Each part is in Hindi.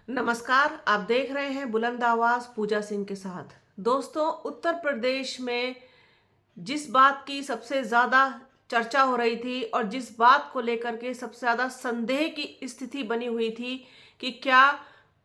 नमस्कार। आप देख रहे हैं बुलंद आवाज पूजा सिंह के साथ। दोस्तों, उत्तर प्रदेश में जिस बात की सबसे ज्यादा चर्चा हो रही थी और जिस बात को लेकर के सबसे ज्यादा संदेह की स्थिति बनी हुई थी कि क्या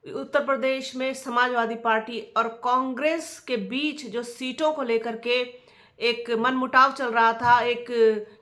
उत्तर प्रदेश में समाजवादी पार्टी और कांग्रेस के बीच जो सीटों को लेकर के एक मनमुटाव चल रहा था, एक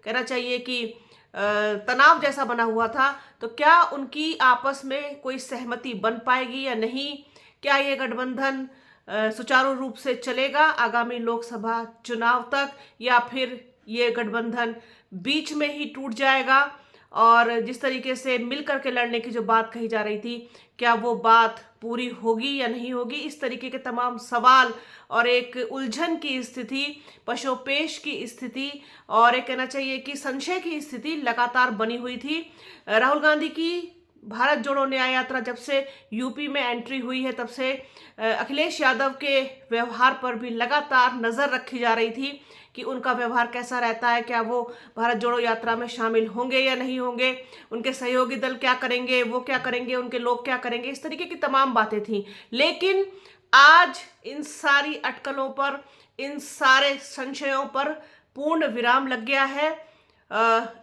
कहना चाहिए कि तनाव जैसा बना हुआ था, तो क्या उनकी आपस में कोई सहमति बन पाएगी या नहीं? क्या ये गठबंधन सुचारू रूप से चलेगा आगामी लोकसभा चुनाव तक, या फिर ये गठबंधन बीच में ही टूट जाएगा? और जिस तरीके से मिल करके लड़ने की जो बात कही जा रही थी, क्या वो बात पूरी होगी या नहीं होगी? इस तरीके के तमाम सवाल और एक उलझन की स्थिति, पशोपेश की स्थिति और एक कहना चाहिए कि संशय की स्थिति लगातार बनी हुई थी। राहुल गांधी की भारत जोड़ो न्याय यात्रा जब से यूपी में एंट्री हुई है, तब से अखिलेश यादव के व्यवहार पर भी लगातार नजर रखी जा रही थी कि उनका व्यवहार कैसा रहता है, क्या वो भारत जोड़ो यात्रा में शामिल होंगे या नहीं होंगे, उनके सहयोगी दल क्या करेंगे, वो क्या करेंगे, उनके लोग क्या करेंगे, इस तरीके की तमाम बातें थी। लेकिन आज इन सारी अटकलों पर, इन सारे संशयों पर पूर्ण विराम लग गया है।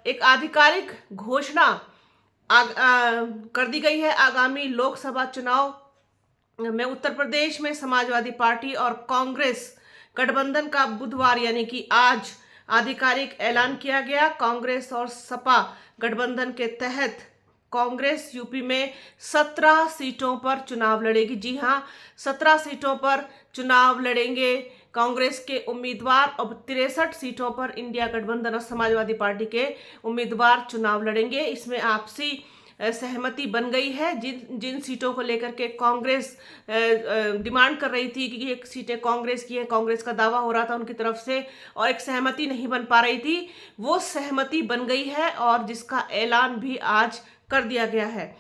एक आधिकारिक घोषणा कर दी गई है। आगामी लोकसभा चुनाव में उत्तर प्रदेश में समाजवादी पार्टी और कांग्रेस गठबंधन का बुधवार यानी कि आज आधिकारिक ऐलान किया गया। कांग्रेस और सपा गठबंधन के तहत कांग्रेस यूपी में 17 सीटों पर चुनाव लड़ेगी। जी हाँ, 17 सीटों पर चुनाव लड़ेंगे कांग्रेस के उम्मीदवार और 63 सीटों पर इंडिया गठबंधन और समाजवादी पार्टी के उम्मीदवार चुनाव लड़ेंगे। इसमें आपसी सहमति बन गई है। जिन जिन सीटों को लेकर के कांग्रेस डिमांड कर रही थी कि एक सीटें कांग्रेस की है, कांग्रेस का दावा हो रहा था उनकी तरफ से और एक सहमति नहीं बन पा रही थी, वो सहमति बन गई है और जिसका ऐलान भी आज कर दिया गया है।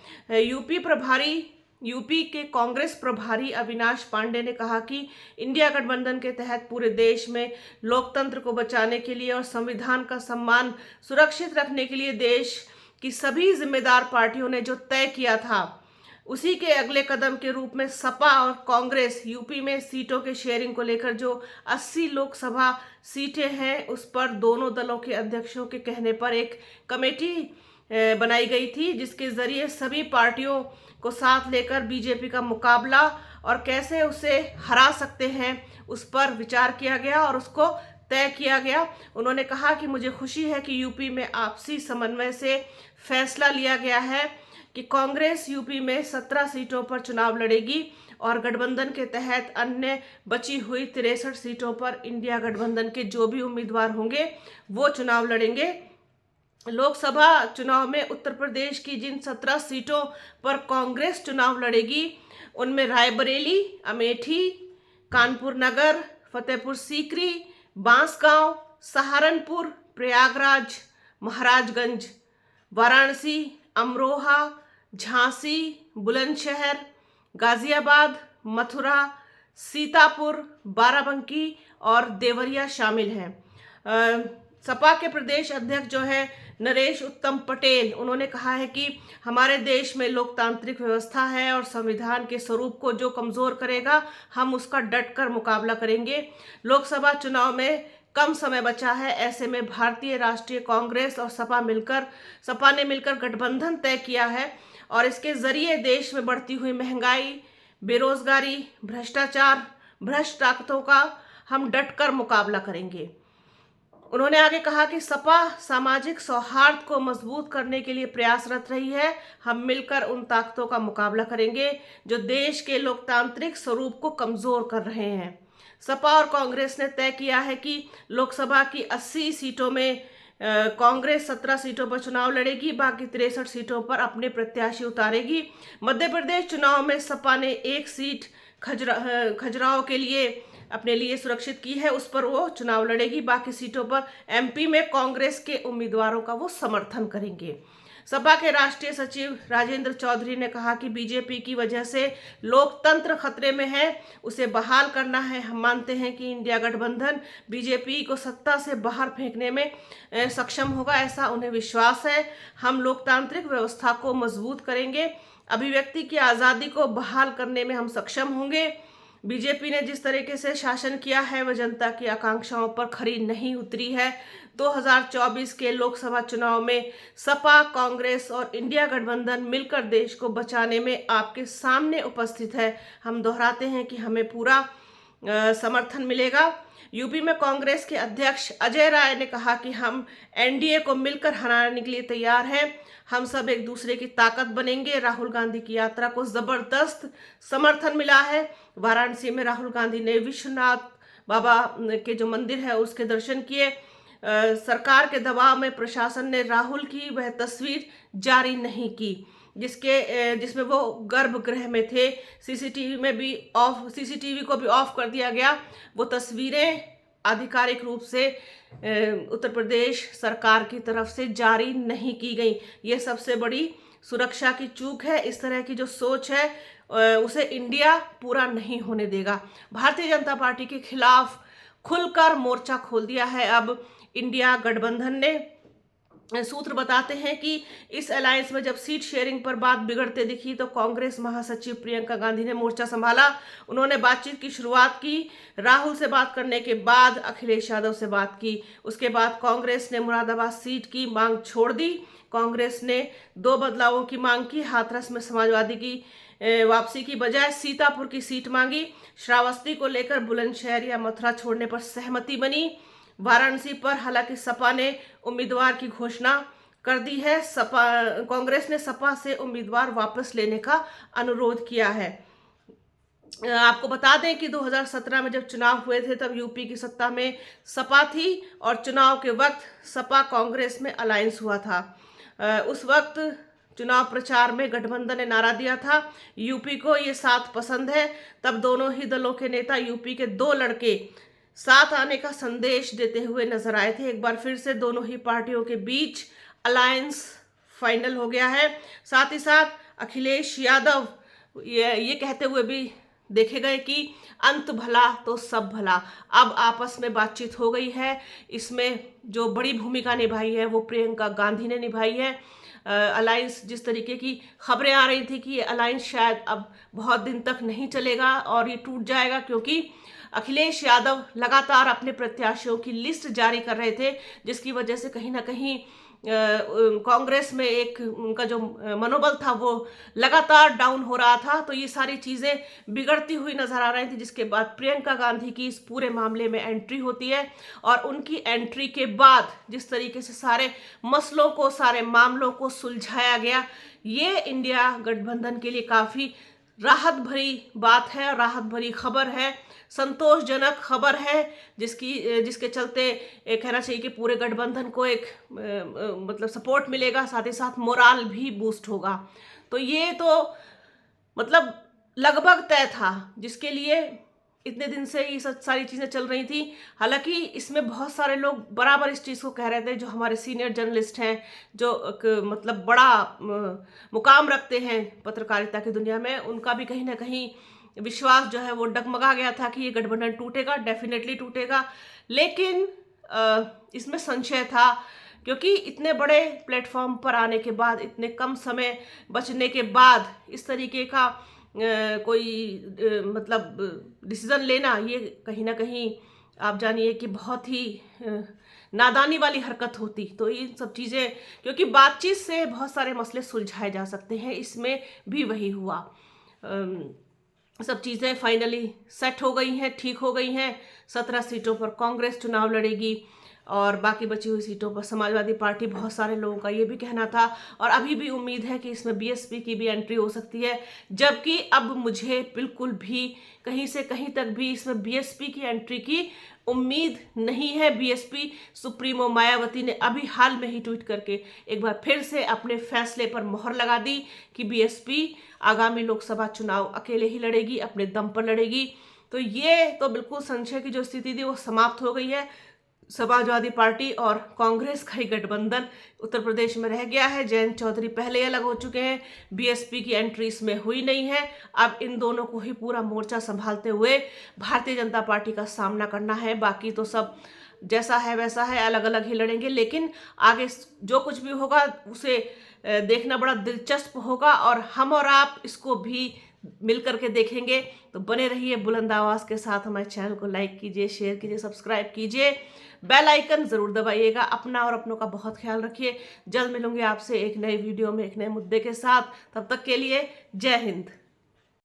यूपी के कांग्रेस प्रभारी अविनाश पांडे ने कहा कि इंडिया गठबंधन के तहत पूरे देश में लोकतंत्र को बचाने के लिए और संविधान का सम्मान सुरक्षित रखने के लिए देश की सभी जिम्मेदार पार्टियों ने जो तय किया था, उसी के अगले कदम के रूप में सपा और कांग्रेस यूपी में सीटों के शेयरिंग को लेकर जो 80 लोकसभा सीटें हैं, उस पर दोनों दलों के अध्यक्षों के कहने पर एक कमेटी बनाई गई थी, जिसके जरिए सभी पार्टियों को साथ लेकर बीजेपी का मुकाबला और कैसे उसे हरा सकते हैं उस पर विचार किया गया और उसको तय किया गया। उन्होंने कहा कि मुझे खुशी है कि यूपी में आपसी समन्वय से फैसला लिया गया है कि कांग्रेस यूपी में 17 सीटों पर चुनाव लड़ेगी और गठबंधन के तहत अन्य बची हुई 63 सीटों पर इंडिया गठबंधन के जो भी उम्मीदवार होंगे वो चुनाव लड़ेंगे। लोकसभा चुनाव में उत्तर प्रदेश की जिन 17 सीटों पर कांग्रेस चुनाव लड़ेगी, उनमें रायबरेली, अमेठी, कानपुर नगर, फतेहपुर सीकरी, बांसगांव, सहारनपुर, प्रयागराज, महाराजगंज, वाराणसी, अमरोहा, झांसी, बुलंदशहर, गाजियाबाद, मथुरा, सीतापुर, बाराबंकी और देवरिया शामिल हैं। सपा के प्रदेश अध्यक्ष जो है नरेश उत्तम पटेल, उन्होंने कहा है कि हमारे देश में लोकतांत्रिक व्यवस्था है और संविधान के स्वरूप को जो कमजोर करेगा, हम उसका डटकर मुकाबला करेंगे। लोकसभा चुनाव में कम समय बचा है, ऐसे में भारतीय राष्ट्रीय कांग्रेस और सपा ने मिलकर गठबंधन तय किया है और इसके जरिए देश में बढ़ती हुई महंगाई, बेरोजगारी, भ्रष्टाचार, भ्रष्ट ताकतों का हम डटकर मुकाबला करेंगे। उन्होंने आगे कहा कि सपा सामाजिक सौहार्द को मजबूत करने के लिए प्रयासरत रही है। हम मिलकर उन ताकतों का मुकाबला करेंगे जो देश के लोकतांत्रिक स्वरूप को कमजोर कर रहे हैं। सपा और कांग्रेस ने तय किया है कि लोकसभा की 80 सीटों में कांग्रेस 17 सीटों पर चुनाव लड़ेगी, बाकी 63 सीटों पर अपने प्रत्याशी उतारेगी। मध्य प्रदेश चुनाव में सपा ने एक सीट खजुराहो के लिए अपने लिए सुरक्षित की है, उस पर वो चुनाव लड़ेगी। बाकी सीटों पर एमपी में कांग्रेस के उम्मीदवारों का वो समर्थन करेंगे। सपा के राष्ट्रीय सचिव राजेंद्र चौधरी ने कहा कि बीजेपी की वजह से लोकतंत्र खतरे में है, उसे बहाल करना है। हम मानते हैं कि इंडिया गठबंधन बीजेपी को सत्ता से बाहर फेंकने में सक्षम होगा, ऐसा उन्हें विश्वास है। हम लोकतांत्रिक व्यवस्था को मजबूत करेंगे अभिव्यक्ति की आज़ादी को बहाल करने में हम सक्षम होंगे। बीजेपी ने जिस तरीके से शासन किया है वह जनता की आकांक्षाओं पर खरी नहीं उतरी है। 2024 के लोकसभा चुनाव में सपा, कांग्रेस और इंडिया गठबंधन मिलकर देश को बचाने में आपके सामने उपस्थित है। हम दोहराते हैं कि हमें पूरा समर्थन मिलेगा। यूपी में कांग्रेस के अध्यक्ष अजय राय ने कहा कि हम एनडीए को मिलकर हराने के लिए तैयार हैं। हम सब एक दूसरे की ताकत बनेंगे। राहुल गांधी की यात्रा को जबरदस्त समर्थन मिला है। वाराणसी में राहुल गांधी ने विश्वनाथ बाबा के जो मंदिर है उसके दर्शन किए। सरकार के दबाव में प्रशासन ने राहुल की वह तस्वीर जारी नहीं की जिसमें वो गर्भगृह में थे। सीसीटीवी को भी ऑफ कर दिया गया। वो तस्वीरें आधिकारिक रूप से उत्तर प्रदेश सरकार की तरफ से जारी नहीं की गई। ये सबसे बड़ी सुरक्षा की चूक है। इस तरह की जो सोच है उसे इंडिया पूरा नहीं होने देगा। भारतीय जनता पार्टी के खिलाफ खुलकर मोर्चा खोल दिया है अब इंडिया गठबंधन ने। सूत्र बताते हैं कि इस अलायंस में जब सीट शेयरिंग पर बात बिगड़ते दिखी तो कांग्रेस महासचिव प्रियंका गांधी ने मोर्चा संभाला। उन्होंने बातचीत की शुरुआत की। राहुल से बात करने के बाद अखिलेश यादव से बात की। उसके बाद कांग्रेस ने मुरादाबाद सीट की मांग छोड़ दी। कांग्रेस ने 2 बदलावों की मांग की। हाथरस में समाजवादी की वापसी की बजाय सीतापुर की सीट मांगी। श्रावस्ती को लेकर बुलंदशहर या मथुरा छोड़ने पर सहमति बनी। वाराणसी पर हालांकि सपा ने उम्मीदवार की घोषणा कर दी है। कांग्रेस ने सपा से उम्मीदवार वापस लेने का अनुरोध किया है। आपको बता दें कि 2017 में जब चुनाव हुए थे तब यूपी की सत्ता में सपा थी और चुनाव के वक्त सपा कांग्रेस में अलायंस हुआ था। उस वक्त चुनाव प्रचार में गठबंधन ने नारा दिया था, यूपी को ये साथ पसंद है। तब दोनों ही दलों के नेता यूपी के 2 लड़के साथ आने का संदेश देते हुए नजर आए थे। एक बार फिर से दोनों ही पार्टियों के बीच अलायंस फाइनल हो गया है। साथ ही साथ अखिलेश यादव ये कहते हुए भी देखे गए कि अंत भला तो सब भला। अब आपस में बातचीत हो गई है। इसमें जो बड़ी भूमिका निभाई है वो प्रियंका गांधी ने निभाई है। अलायंस जिस तरीके की खबरें आ रही थी कि ये अलायंस शायद अब बहुत दिन तक नहीं चलेगा और ये टूट जाएगा, क्योंकि अखिलेश यादव लगातार अपने प्रत्याशियों की लिस्ट जारी कर रहे थे, जिसकी वजह से कहीं ना कहीं कांग्रेस में एक उनका जो मनोबल था वो लगातार डाउन हो रहा था। तो ये सारी चीज़ें बिगड़ती हुई नजर आ रही थी, जिसके बाद प्रियंका गांधी की इस पूरे मामले में एंट्री होती है और उनकी एंट्री के बाद जिस तरीके से सारे मसलों को, सारे मामलों को सुलझाया गया, ये इंडिया गठबंधन के लिए काफ़ी राहत भरी बात है, राहत भरी खबर है, संतोषजनक खबर है, जिसके चलते कहना चाहिए कि पूरे गठबंधन को एक मतलब सपोर्ट मिलेगा, साथ ही साथ मोराल भी बूस्ट होगा। तो ये तो मतलब लगभग तय था, जिसके लिए इतने दिन से ये सारी चीज़ें चल रही थी। हालांकि इसमें बहुत सारे लोग बराबर इस चीज़ को कह रहे थे, जो हमारे सीनियर जर्नलिस्ट हैं, जो मतलब बड़ा मुकाम रखते हैं पत्रकारिता की दुनिया में, उनका भी कहीं ना कहीं विश्वास जो है वो डगमगा गया था कि ये गठबंधन टूटेगा, डेफिनेटली टूटेगा। लेकिन इसमें संशय था, क्योंकि इतने बड़े प्लेटफॉर्म पर आने के बाद, इतने कम समय बचने के बाद इस तरीके का कोई मतलब डिसीजन लेना, ये कहीं ना कहीं आप जानिए कि बहुत ही नादानी वाली हरकत होती। तो ये सब चीज़ें, क्योंकि बातचीत से बहुत सारे मसले सुलझाए जा सकते हैं, इसमें भी वही हुआ। सब चीज़ें फाइनली सेट हो गई हैं, ठीक हो गई हैं। 17 सीटों पर कांग्रेस चुनाव लड़ेगी और बाकी बची हुई सीटों पर समाजवादी पार्टी, बहुत सारे लोगों का ये भी कहना था और अभी भी उम्मीद है कि इसमें बीएसपी की भी एंट्री हो सकती है। जबकि अब मुझे बिल्कुल भी कहीं से कहीं तक भी इसमें बीएसपी की एंट्री की उम्मीद नहीं है। बीएसपी सुप्रीमो मायावती ने अभी हाल में ही ट्वीट करके एक बार फिर से अपने फैसले पर मोहर लगा दी कि बीएसपी आगामी लोकसभा चुनाव अकेले ही लड़ेगी, अपने दम पर लड़ेगी। तो ये तो बिल्कुल संशय की जो स्थिति थी वो समाप्त हो गई है। समाजवादी पार्टी और कांग्रेस का ही गठबंधन उत्तर प्रदेश में रह गया है। जयंत चौधरी पहले ही अलग हो चुके हैं, बीएसपी की एंट्री इसमें हुई नहीं है। अब इन दोनों को ही पूरा मोर्चा संभालते हुए भारतीय जनता पार्टी का सामना करना है। बाकी तो सब जैसा है वैसा है, अलग अलग ही लड़ेंगे, लेकिन आगे जो कुछ भी होगा उसे देखना बड़ा दिलचस्प होगा और हम और आप इसको भी मिल करके देखेंगे। तो बने रहिए बुलंद आवाज़ के साथ। हमारे चैनल को लाइक कीजिए, शेयर कीजिए, सब्सक्राइब कीजिए, बेल आइकन ज़रूर दबाइएगा। अपना और अपनों का बहुत ख्याल रखिए। जल्द मिलूंगी आपसे एक नए वीडियो में एक नए मुद्दे के साथ। तब तक के लिए जय हिंद।